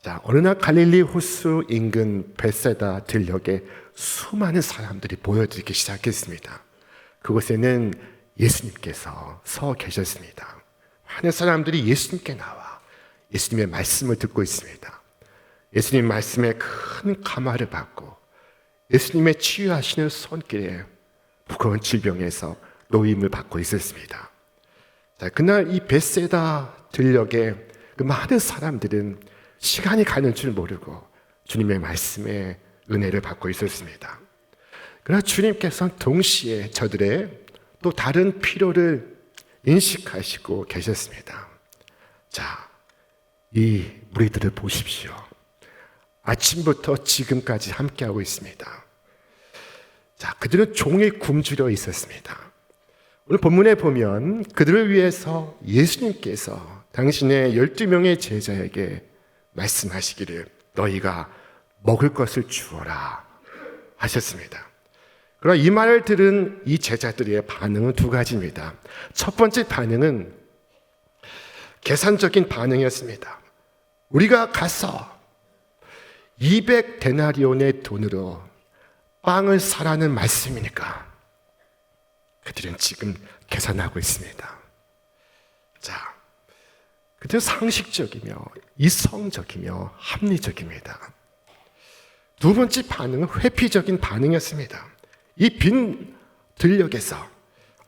자, 어느 날 갈릴리 호수 인근 벳세다 들녘에 수많은 사람들이 모여들기 시작했습니다. 그곳에는 예수님께서 서 계셨습니다. 많은 사람들이 예수님께 나와 예수님의 말씀을 듣고 있습니다. 예수님 말씀에 큰 감화를 받고 예수님의 치유하시는 손길에 무거운 질병에서 노임을 받고 있었습니다. 자, 그날 이 벳세다 들녘에 그 많은 사람들은 시간이 가는 줄 모르고 주님의 말씀에 은혜를 받고 있었습니다. 그러나 주님께서는 동시에 저들의 또 다른 필요를 인식하시고 계셨습니다. 자, 이 무리들을 보십시오. 아침부터 지금까지 함께하고 있습니다. 자, 그들은 종일 굶주려 있었습니다. 오늘 본문에 보면 그들을 위해서 예수님께서 당신의 12명의 제자에게 말씀하시기를 너희가 먹을 것을 주어라 하셨습니다. 그러나 이 말을 들은 이 제자들의 반응은 두 가지입니다. 첫 번째 반응은 계산적인 반응이었습니다. 우리가 가서 200데나리온의 돈으로 빵을 사라는 말씀이니까 그들은 지금 계산하고 있습니다. 자, 그들은 상식적이며 이성적이며 합리적입니다. 두 번째 반응은 회피적인 반응이었습니다. 이 빈 들녘에서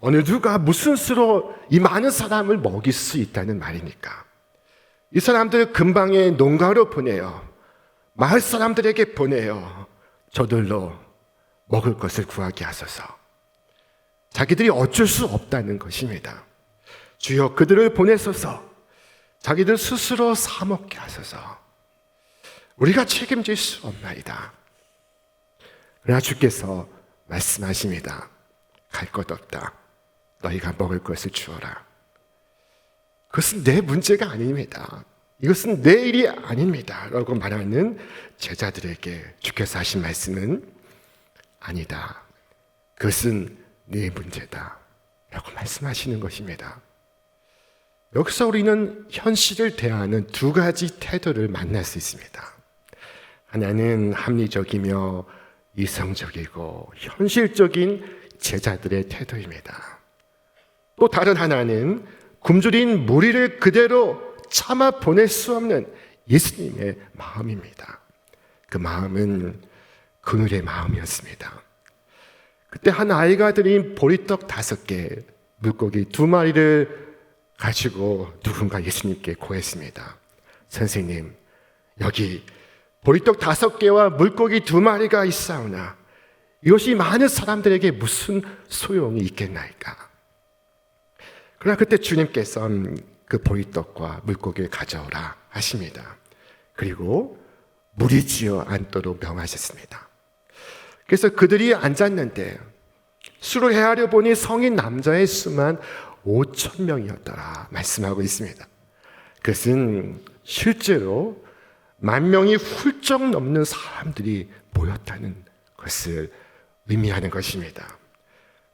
어느 누가 무슨 수로 이 많은 사람을 먹일 수 있다는 말입니까? 이 사람들을 근방의 농가로 보내요. 마을 사람들에게 보내요. 저들로 먹을 것을 구하게 하소서. 자기들이 어쩔 수 없다는 것입니다. 주여 그들을 보내소서. 자기들 스스로 사 먹게 하소서. 우리가 책임질 수 없나이다. 그러나 주께서 말씀하십니다. 갈 것 없다. 너희가 먹을 것을 주어라. 그것은 내 문제가 아닙니다. 이것은 내 일이 아닙니다. 라고 말하는 제자들에게 주께서 하신 말씀은 아니다. 그것은 네 문제다. 라고 말씀하시는 것입니다. 여기서 우리는 현실을 대하는 두 가지 태도를 만날 수 있습니다. 하나는 합리적이며 이성적이고 현실적인 제자들의 태도입니다. 또 다른 하나는 굶주린 무리를 그대로 참아 보낼 수 없는 예수님의 마음입니다. 그 마음은 그늘의 마음이었습니다. 그때 한 아이가 드린 보리떡 5개, 물고기 2마리를 가지고 누군가 예수님께 고했습니다. 선생님, 여기 보리떡 5개와 물고기 2마리가 있사오나 이것이 많은 사람들에게 무슨 소용이 있겠나이까? 그러나 그때 주님께서는 그 보리떡과 물고기를 가져오라 하십니다. 그리고 무리지어 앉도록 명하셨습니다. 그래서 그들이 앉았는데 수를 헤아려 보니 성인 남자의 수만 5,000명이었더라 말씀하고 있습니다. 그것은 실제로 10,000명이 훌쩍 넘는 사람들이 모였다는 것을 의미하는 것입니다.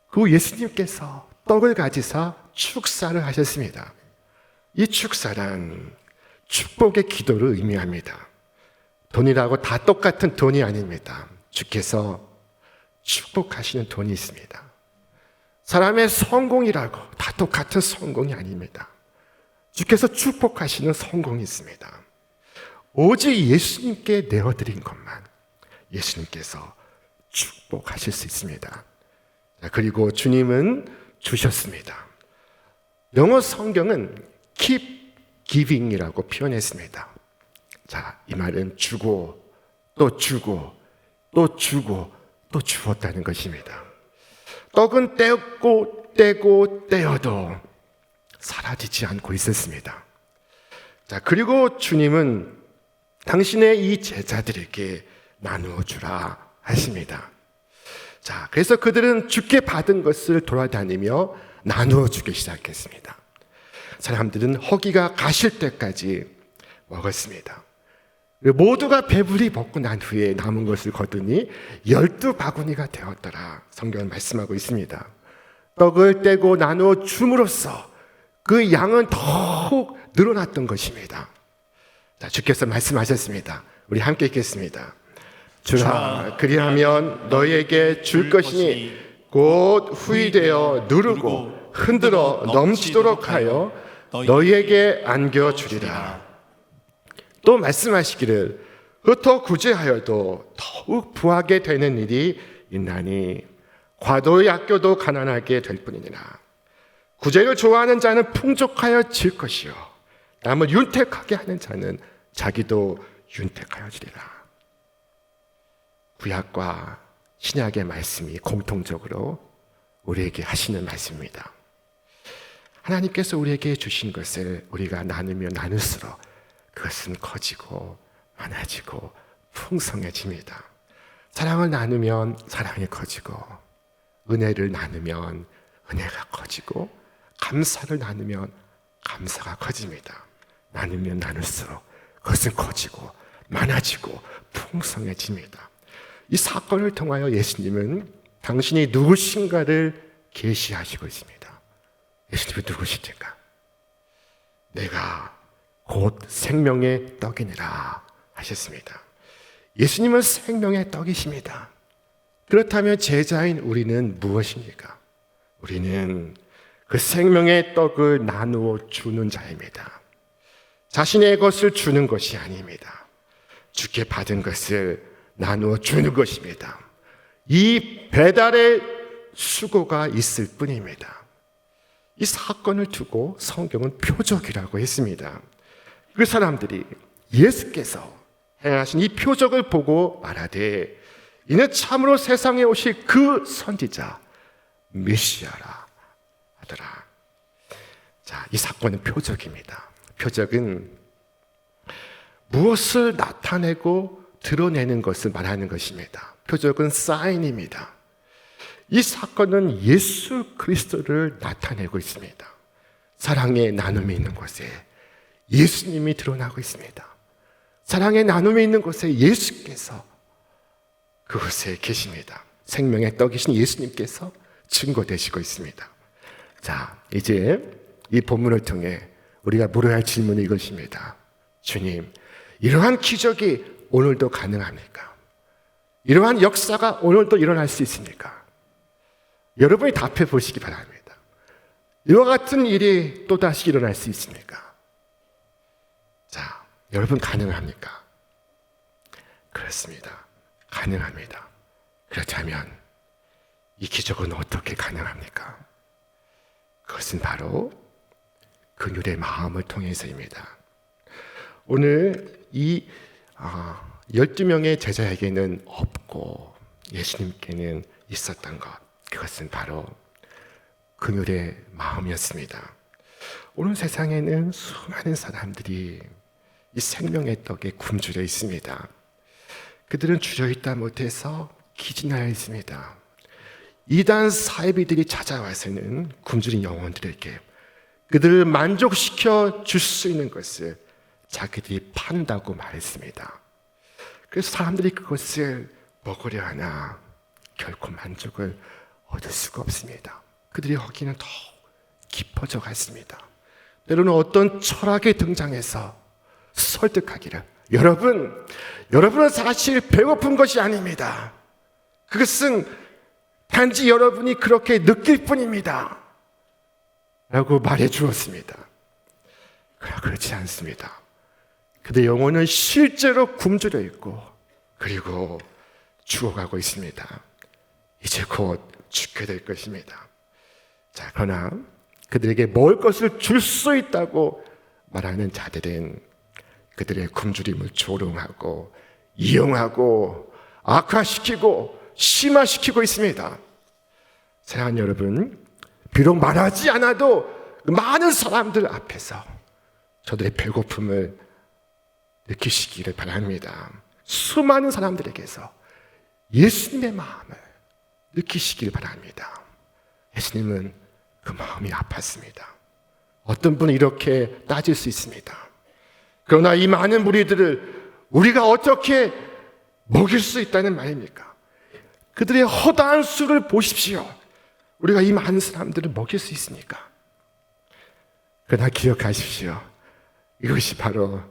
그 예수님께서 떡을 가지사 축사를 하셨습니다. 이 축사란 축복의 기도를 의미합니다. 돈이라고 다 똑같은 돈이 아닙니다. 주께서 축복하시는 돈이 있습니다. 사람의 성공이라고 다 똑같은 성공이 아닙니다. 주께서 축복하시는 성공이 있습니다. 오직 예수님께 내어드린 것만 예수님께서 축복하실 수 있습니다. 그리고 주님은 주셨습니다. 영어 성경은 keep giving이라고 표현했습니다. 자, 이 말은 주고 또 주고 또 주고 또 주었다는 것입니다. 떡은 떼고 떼어도 사라지지 않고 있었습니다. 자, 그리고 주님은 당신의 이 제자들에게 나누어 주라 하십니다. 자, 그래서 그들은 주께 받은 것을 돌아다니며 나누어 주기 시작했습니다. 사람들은 허기가 가실 때까지 먹었습니다. 모두가 배불리 먹고 난 후에 남은 것을 거두니 12바구니가 되었더라. 성경은 말씀하고 있습니다. 떡을 떼고 나누어 줌으로써 그 양은 더욱 늘어났던 것입니다. 자, 주께서 말씀하셨습니다. 우리 함께 읽겠습니다. 주라, 그리하면 너희에게 줄 것이니 곧 후이되어 누르고 흔들어 넘치도록 하여 너희에게 안겨주리라. 또 말씀하시기를 흩어 구제하여도 더욱 부하게 되는 일이 있나니 과도의 아껴도 가난하게 될 뿐이니라. 구제를 좋아하는 자는 풍족하여 질 것이요 남을 윤택하게 하는 자는 자기도 윤택하여지리라. 구약과 신약의 말씀이 공통적으로 우리에게 하시는 말씀입니다. 하나님께서 우리에게 주신 것을 우리가 나누면 나눌수록 그것은 커지고 많아지고 풍성해집니다. 사랑을 나누면 사랑이 커지고, 은혜를 나누면 은혜가 커지고, 감사를 나누면 감사가 커집니다. 나누면 나눌수록 그것은 커지고 많아지고 풍성해집니다. 이 사건을 통하여 예수님은 당신이 누구신가를 계시하시고 있습니다. 예수님이 누구시든가? 내가 곧 생명의 떡이니라 하셨습니다. 예수님은 생명의 떡이십니다. 그렇다면 제자인 우리는 무엇입니까? 우리는 그 생명의 떡을 나누어 주는 자입니다. 자신의 것을 주는 것이 아닙니다. 주께 받은 것을 나누어 주는 것입니다. 이 배달의 수고가 있을 뿐입니다. 이 사건을 두고 성경은 표적이라고 했습니다. 그 사람들이 예수께서 행하신 이 표적을 보고 말하되 이는 참으로 세상에 오실 그 선지자 메시아라 하더라. 자, 이 사건은 표적입니다. 표적은 무엇을 나타내고 드러내는 것을 말하는 것입니다. 표적은 사인입니다. 이 사건은 예수 그리스도를 나타내고 있습니다. 사랑의 나눔이 있는 곳에 예수님이 드러나고 있습니다. 사랑의 나눔이 있는 곳에 예수께서 그곳에 계십니다. 생명의 떡이신 예수님께서 증거되시고 있습니다. 자, 이제 이 본문을 통해 우리가 물어야 할 질문이 이것입니다. 주님, 이러한 기적이 오늘도 가능합니까? 이러한 역사가 오늘도 일어날 수 있습니까? 여러분이 답해 보시기 바랍니다. 이와 같은 일이 또다시 일어날 수 있습니까? 자, 여러분 가능합니까? 그렇습니다. 가능합니다. 그렇다면 이 기적은 어떻게 가능합니까? 그것은 바로 그들의 마음을 통해서입니다. 오늘 이 12명의 제자에게는 없고 예수님께는 있었던 것, 그것은 바로 그들의 마음이었습니다. 오늘 세상에는 수많은 사람들이 이 생명의 떡에 굶주려 있습니다. 그들은 주저있다 못해서 기진하여 있습니다. 이단 사이비들이 찾아와서는 굶주린 영혼들에게 그들을 만족시켜 줄 수 있는 것을 자기들이 판다고 말했습니다. 그래서 사람들이 그것을 먹으려 하나 결코 만족을 얻을 수가 없습니다. 그들이 거기는 더 깊어져 갔습니다. 때로는 어떤 철학이 등장해서 설득하기를, 여러분은 사실 배고픈 것이 아닙니다. 그것은 단지 여러분이 그렇게 느낄 뿐입니다 라고 말해 주었습니다. 그렇지 않습니다. 그들의 영혼은 실제로 굶주려 있고 그리고 죽어가고 있습니다. 이제 곧 죽게 될 것입니다. 자, 그러나 그들에게 먹을 것을 줄 수 있다고 말하는 자들은 그들의 굶주림을 조롱하고 이용하고 악화시키고 심화시키고 있습니다. 사랑하는 여러분, 비록 말하지 않아도 많은 사람들 앞에서 저들의 배고픔을 느끼시기를 바랍니다. 수많은 사람들에게서 예수님의 마음을 느끼시길 바랍니다. 예수님은 그 마음이 아팠습니다. 어떤 분은 이렇게 따질 수 있습니다. 그러나 이 많은 무리들을 우리가 어떻게 먹일 수 있다는 말입니까? 그들의 허다한 수를 보십시오. 우리가 이 많은 사람들을 먹일 수 있습니까? 그러나 기억하십시오. 이것이 바로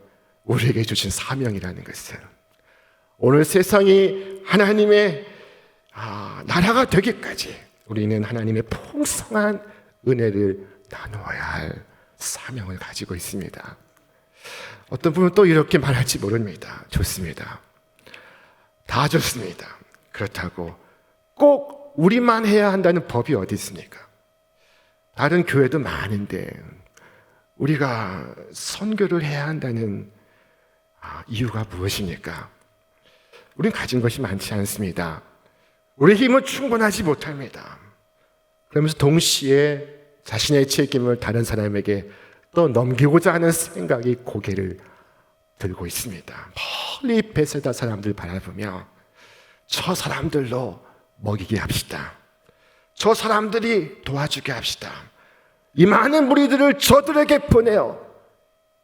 우리에게 주신 사명이라는 것은 오늘 세상이 하나님의 나라가 되기까지 우리는 하나님의 풍성한 은혜를 나누어야 할 사명을 가지고 있습니다. 어떤 분은 또 이렇게 말할지 모릅니다. 좋습니다. 다 좋습니다. 그렇다고 꼭 우리만 해야 한다는 법이 어디 있습니까? 다른 교회도 많은데 우리가 선교를 해야 한다는 이유가 무엇입니까? 우리는 가진 것이 많지 않습니다. 우리 힘은 충분하지 못합니다. 그러면서 동시에 자신의 책임을 다른 사람에게 또 넘기고자 하는 생각이 고개를 들고 있습니다. 멀리 베세다 사람들 바라보며 저 사람들로 먹이게 합시다. 저 사람들이 도와주게 합시다. 이 많은 무리들을 저들에게 보내어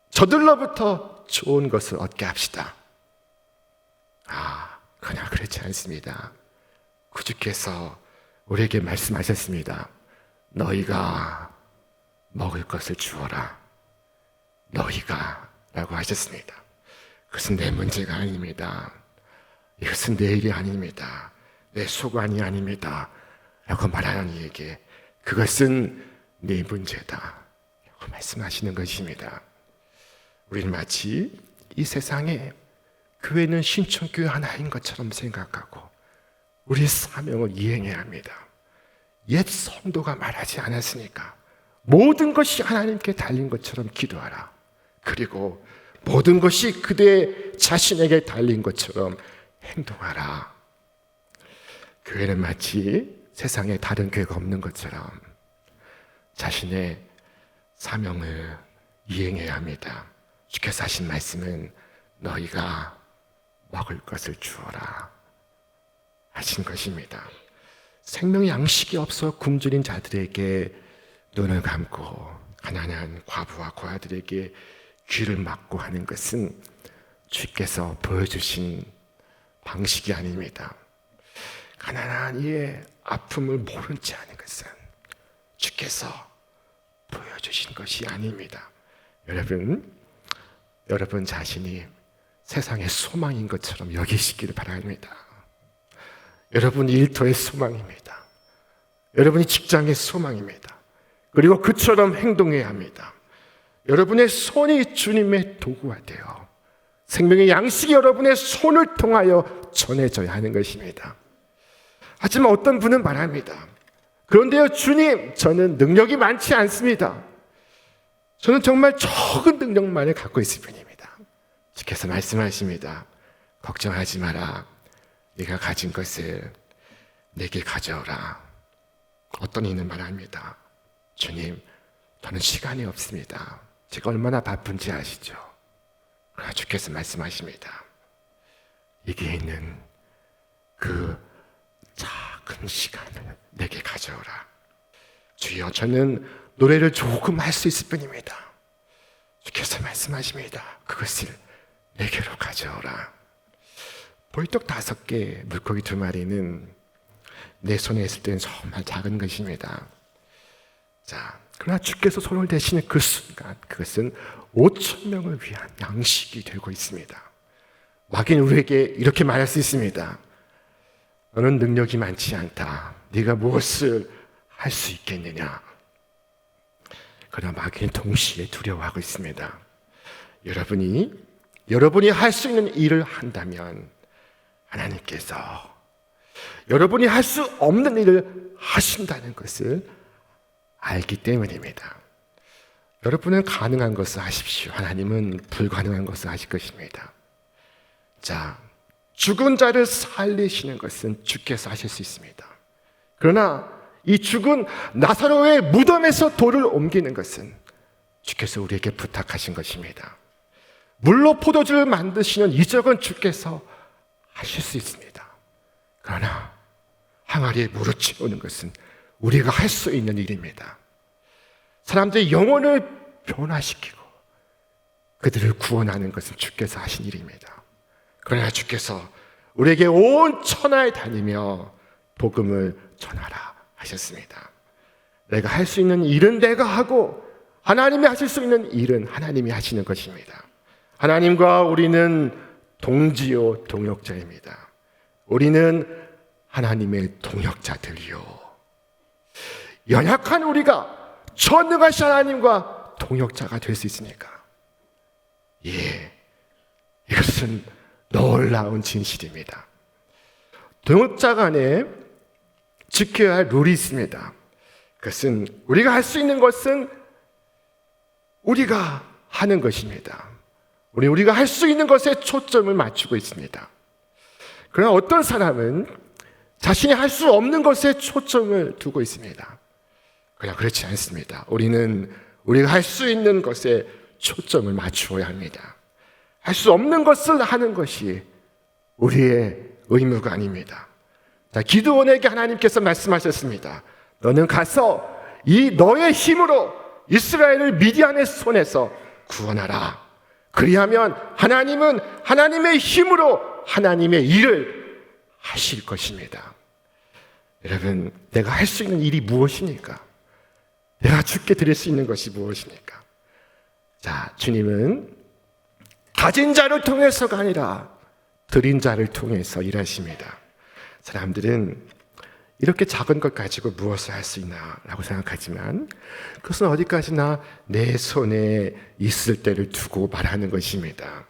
저들로부터 좋은 것을 얻게 합시다. 그러나 그렇지 않습니다. 구주께서 우리에게 말씀하셨습니다. 너희가 먹을 것을 주어라. 너희가 라고 하셨습니다. 그것은 내 문제가 아닙니다. 이것은 내 일이 아닙니다. 내 소관이 아닙니다. 라고 말하는 이에게 그것은 네 문제다 라고 말씀하시는 것입니다. 우리는 마치 이 세상에 교회는 신천교회 하나인 것처럼 생각하고 우리 사명을 이행해야 합니다. 옛 성도가 말하지 않았으니까 모든 것이 하나님께 달린 것처럼 기도하라. 그리고 모든 것이 그대 자신에게 달린 것처럼 행동하라. 교회는 마치 세상에 다른 교회가 없는 것처럼 자신의 사명을 이행해야 합니다. 주께서 하신 말씀은 너희가 먹을 것을 주어라 하신 것입니다. 생명의 양식이 없어 굶주린 자들에게 눈을 감고 가난한 과부와 고아들에게 귀를 막고 하는 것은 주께서 보여주신 방식이 아닙니다. 가난한 이의 아픔을 모른 채 하는 것은 주께서 보여주신 것이 아닙니다. 여러분 자신이 세상의 소망인 것처럼 여기시기를 바랍니다. 여러분이 일터의 소망입니다. 여러분이 직장의 소망입니다. 그리고 그처럼 행동해야 합니다. 여러분의 손이 주님의 도구가 되어 생명의 양식이 여러분의 손을 통하여 전해져야 하는 것입니다. 하지만 어떤 분은 말합니다. 그런데요, 주님, 저는 능력이 많지 않습니다. 저는 정말 적은 능력만을 갖고 있을 뿐입니다. 주께서 말씀하십니다. 걱정하지 마라. 네가 가진 것을 내게 가져오라. 어떤 이는 말합니다. 주님, 저는 시간이 없습니다. 제가 얼마나 바쁜지 아시죠? 그러나 주께서 말씀하십니다. 여기에 있는 그 작은 시간을 내게 가져오라. 주여, 저는 노래를 조금 할 수 있을 뿐입니다. 주께서 말씀하십니다. 그것을 내게로 가져오라. 보리떡 5개, 물고기 2마리는 내 손에 있을 때는 정말 작은 것입니다. 그러나 주께서 손을 대시는 그 순간 그것은 5,000명을 위한 양식이 되고 있습니다. 마귀는 우리에게 이렇게 말할 수 있습니다. 너는 능력이 많지 않다. 네가 무엇을 할 수 있겠느냐. 그러나 마귀는 동시에 두려워하고 있습니다. 여러분이 할 수 있는 일을 한다면 하나님께서 여러분이 할 수 없는 일을 하신다는 것을 알기 때문입니다. 여러분은 가능한 것을 하십시오. 하나님은 불가능한 것을 하실 것입니다. 죽은 자를 살리시는 것은 주께서 하실 수 있습니다. 그러나 이 죽은 나사로의 무덤에서 돌을 옮기는 것은 주께서 우리에게 부탁하신 것입니다. 물로 포도주를 만드시는 이적은 주께서 하실 수 있습니다. 그러나 항아리에 물을 채우는 것은 우리가 할 수 있는 일입니다. 사람들의 영혼을 변화시키고 그들을 구원하는 것은 주께서 하신 일입니다. 그러나 주께서 우리에게 온 천하에 다니며 복음을 전하라 하셨습니다. 내가 할 수 있는 일은 내가 하고 하나님이 하실 수 있는 일은 하나님이 하시는 것입니다. 하나님과 우리는 동지요 동역자입니다. 우리는 하나님의 동역자들이요. 연약한 우리가 전능하신 하나님과 동역자가 될 수 있으니까. 예, 이것은 놀라운 진실입니다. 동역자 간에 지켜야 할 룰이 있습니다. 그것은 우리가 할 수 있는 것은 우리가 하는 것입니다. 우리가 할 수 있는 것에 초점을 맞추고 있습니다. 그러나 어떤 사람은 자신이 할 수 없는 것에 초점을 두고 있습니다. 그러나 그렇지 않습니다. 우리가 할 수 있는 것에 초점을 맞추어야 합니다. 할 수 없는 것을 하는 것이 우리의 의무가 아닙니다. 자, 기드온에게 하나님께서 말씀하셨습니다. 너는 가서 이 너의 힘으로 이스라엘을 미디안의 손에서 구원하라. 그리하면 하나님은 하나님의 힘으로 하나님의 일을 하실 것입니다. 여러분, 내가 할 수 있는 일이 무엇입니까? 내가 주께 드릴 수 있는 것이 무엇입니까? 자, 주님은 가진 자를 통해서가 아니라 드린 자를 통해서 일하십니다. 사람들은 이렇게 작은 것 가지고 무엇을 할 수 있나라고 생각하지만 그것은 어디까지나 내 손에 있을 때를 두고 말하는 것입니다.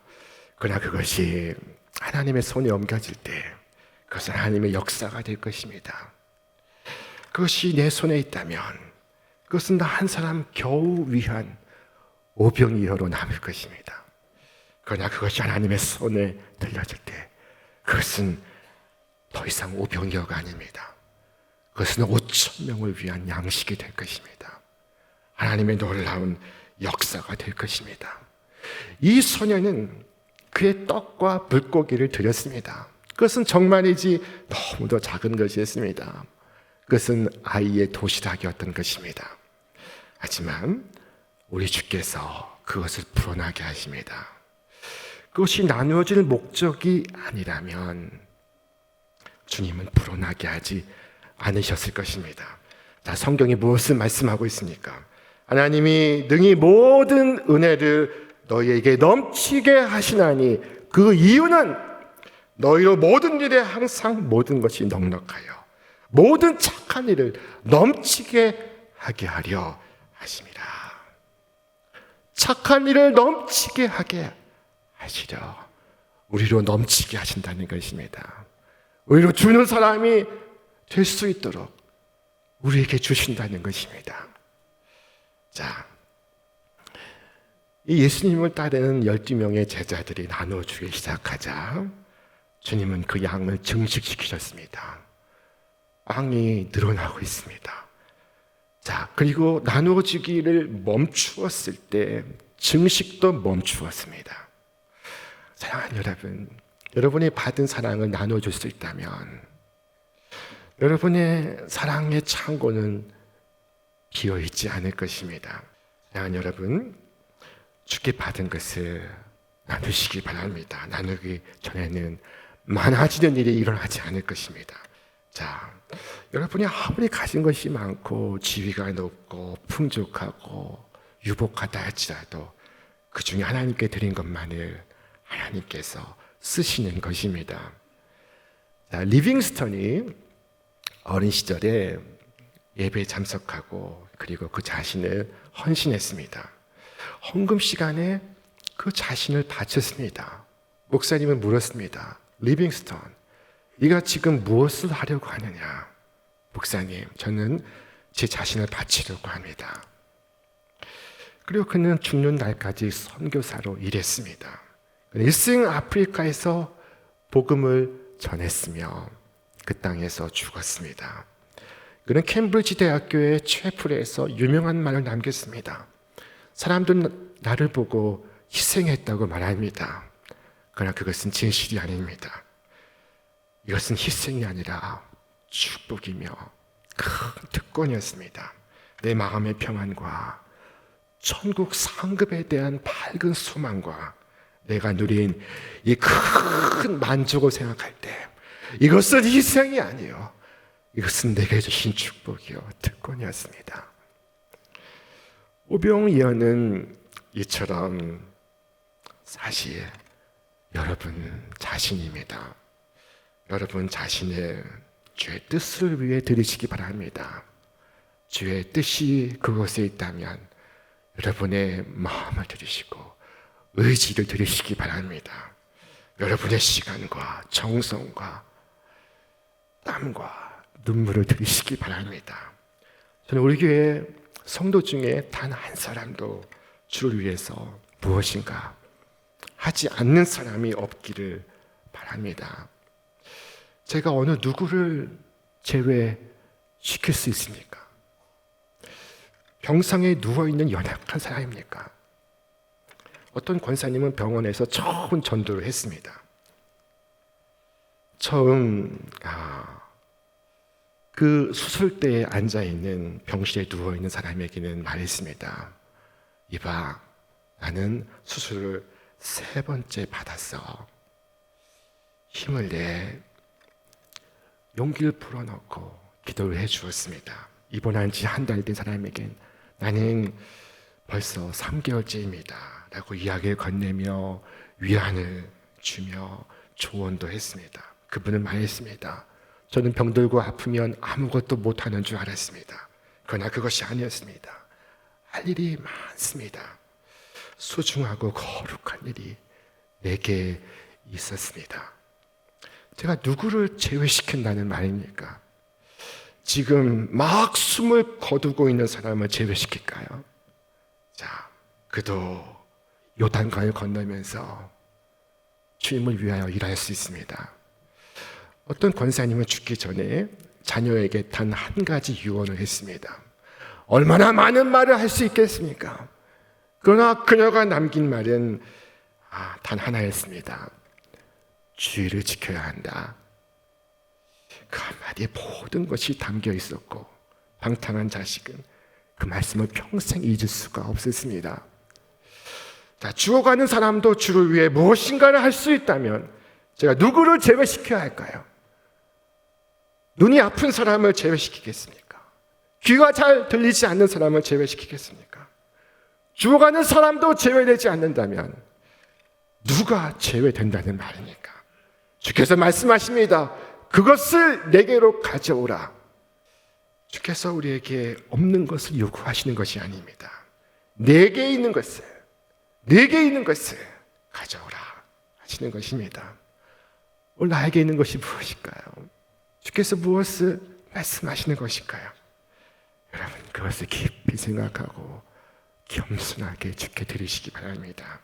그러나 그것이 하나님의 손에 옮겨질 때 그것은 하나님의 역사가 될 것입니다. 그것이 내 손에 있다면 그것은 나 한 사람 겨우 위한 오병이어로 남을 것입니다. 그러나 그것이 하나님의 손에 들려질 때 그것은 더 이상 오병이어가 아닙니다. 그것은 5,000명을 위한 양식이 될 것입니다. 하나님의 놀라운 역사가 될 것입니다. 이 소녀는 그의 떡과 물고기를 드렸습니다. 그것은 정말이지 너무도 작은 것이었습니다. 그것은 아이의 도시락이었던 것입니다. 하지만 우리 주께서 그것을 불어나게 하십니다. 그것이 나누어질 목적이 아니라면 주님은 불어나게 하지 않으셨을 것입니다. 자, 성경이 무엇을 말씀하고 있습니까? 하나님이 능히 모든 은혜를 너희에게 넘치게 하시나니 그 이유는 너희로 모든 일에 항상 모든 것이 넉넉하여 모든 착한 일을 넘치게 하게 하려 하심이라. 착한 일을 넘치게 하게 하시려 우리로 넘치게 하신다는 것입니다. 우리로 주는 사람이 될 수 있도록 우리에게 주신다는 것입니다. 자, 이 예수님을 따르는 12명의 제자들이 나눠주기 시작하자 주님은 그 양을 증식시키셨습니다. 양이 늘어나고 있습니다. 자, 그리고 나누어지기를 멈추었을 때 증식도 멈추었습니다. 사랑하는 여러분, 여러분이 받은 사랑을 나눠줄 수 있다면 여러분의 사랑의 창고는 비어있지 않을 것입니다. 사랑하는 여러분, 주께 받은 것을 나누시기 바랍니다. 나누기 전에는 많아지는 일이 일어나지 않을 것입니다. 자, 여러분이 아무리 가진 것이 많고 지위가 높고 풍족하고 유복하다 할지라도 그 중에 하나님께 드린 것만을 하나님께서 쓰시는 것입니다. 자, 리빙스턴이 어린 시절에 예배에 참석하고 그리고 그 자신을 헌신했습니다. 헌금 시간에 그 자신을 바쳤습니다. 목사님은 물었습니다. 리빙스턴, 네가 지금 무엇을 하려고 하느냐? 목사님, 저는 제 자신을 바치려고 합니다. 그리고 그는 죽는 날까지 선교사로 일했습니다. 일생 아프리카에서 복음을 전했으며 그 땅에서 죽었습니다. 그는 캠브리지 대학교의 채플에서 유명한 말을 남겼습니다. 사람들은 나를 보고 희생했다고 말합니다. 그러나 그것은 진실이 아닙니다. 이것은 희생이 아니라 축복이며 큰 특권이었습니다. 내 마음의 평안과 천국 상급에 대한 밝은 소망과 내가 누린 이 큰 만족을 생각할 때 이것은 희생이 아니요, 이것은 내게 주신 축복이요 특권이었습니다. 오병이어는 이처럼 사실 여러분 자신입니다. 여러분 자신을 주의 뜻을 위해 드리시기 바랍니다. 주의 뜻이 그곳에 있다면 여러분의 마음을 드리시고 의지를 드리시기 바랍니다. 여러분의 시간과 정성과 땀과 눈물을 드리시기 바랍니다. 저는 우리 교회 성도 중에 단 한 사람도 주를 위해서 무엇인가 하지 않는 사람이 없기를 바랍니다. 제가 어느 누구를 제외시킬 수 있습니까? 병상에 누워있는 연약한 사람입니까? 어떤 권사님은 병원에서 처음 전도를 했습니다. 처음 그 수술대에 앉아있는 병실에 누워있는 사람에게는 말했습니다. 이봐, 나는 수술을 3번째 받았어. 힘을 내. 용기를 불어넣고 기도를 해주었습니다. 입원한 지 한 달 된 사람에겐 나는 벌써 3개월째입니다 라고 이야기를 건네며 위안을 주며 조언도 했습니다. 그분은 말했습니다. 저는 병들고 아프면 아무것도 못하는 줄 알았습니다. 그러나 그것이 아니었습니다. 할 일이 많습니다. 소중하고 거룩한 일이 내게 있었습니다. 제가 누구를 제외시킨다는 말입니까? 지금 막 숨을 거두고 있는 사람을 제외시킬까요? 자, 그도 요단강을 건너면서 주님을 위하여 일할 수 있습니다. 어떤 권사님은 죽기 전에 자녀에게 단 한 가지 유언을 했습니다. 얼마나 많은 말을 할 수 있겠습니까? 그러나 그녀가 남긴 말은 단 하나였습니다. 주의를 지켜야 한다. 그 한마디에 모든 것이 담겨 있었고 방탕한 자식은 그 말씀을 평생 잊을 수가 없었습니다. 자, 죽어가는 사람도 주를 위해 무엇인가를 할 수 있다면 제가 누구를 제외시켜야 할까요? 눈이 아픈 사람을 제외시키겠습니까? 귀가 잘 들리지 않는 사람을 제외시키겠습니까? 죽어가는 사람도 제외되지 않는다면 누가 제외된다는 말입니까? 주께서 말씀하십니다. 그것을 내게로 가져오라. 주께서 우리에게 없는 것을 요구하시는 것이 아닙니다. 내게 있는 것을 가져오라 하시는 것입니다. 오늘 나에게 있는 것이 무엇일까요? 주께서 무엇을 말씀하시는 것일까요? 여러분, 그것을 깊이 생각하고 겸손하게 주께 드리시기 바랍니다.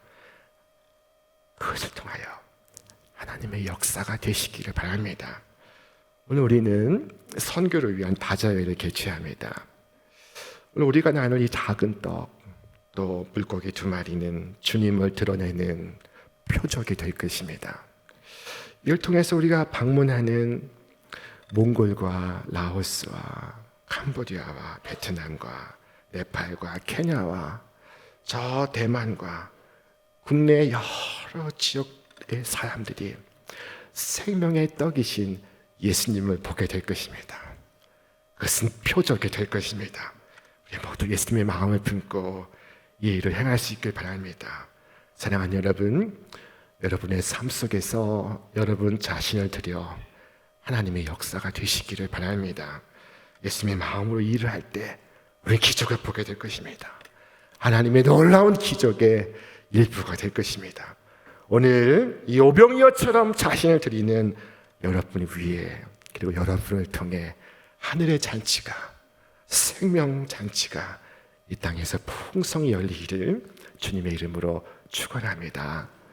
그것을 통하여 하나님의 역사가 되시기를 바랍니다. 오늘 우리는 선교를 위한 다자회를 개최합니다. 오늘 우리가 나눌 이 작은 떡, 또 물고기 2마리는 주님을 드러내는 표적이 될 것입니다. 이를 통해서 우리가 방문하는 몽골과 라오스와 캄보디아와 베트남과 네팔과 케냐와 저 대만과 국내 여러 지역의 사람들이 생명의 떡이신 예수님을 보게 될 것입니다. 그것은 표적이 될 것입니다. 우리 모두 예수님의 마음을 품고 이 일을 행할 수 있길 바랍니다. 사랑하는 여러분, 여러분의 삶 속에서 여러분 자신을 드려 하나님의 역사가 되시기를 바랍니다. 예수님의 마음으로 일을 할 때 우리 기적을 보게 될 것입니다. 하나님의 놀라운 기적의 일부가 될 것입니다. 오늘 이 오병이어처럼 자신을 드리는 여러분 위에, 그리고 여러분을 통해 하늘의 잔치가, 생명 잔치가 이 땅에서 풍성히 열리기를 주님의 이름으로 축원합니다.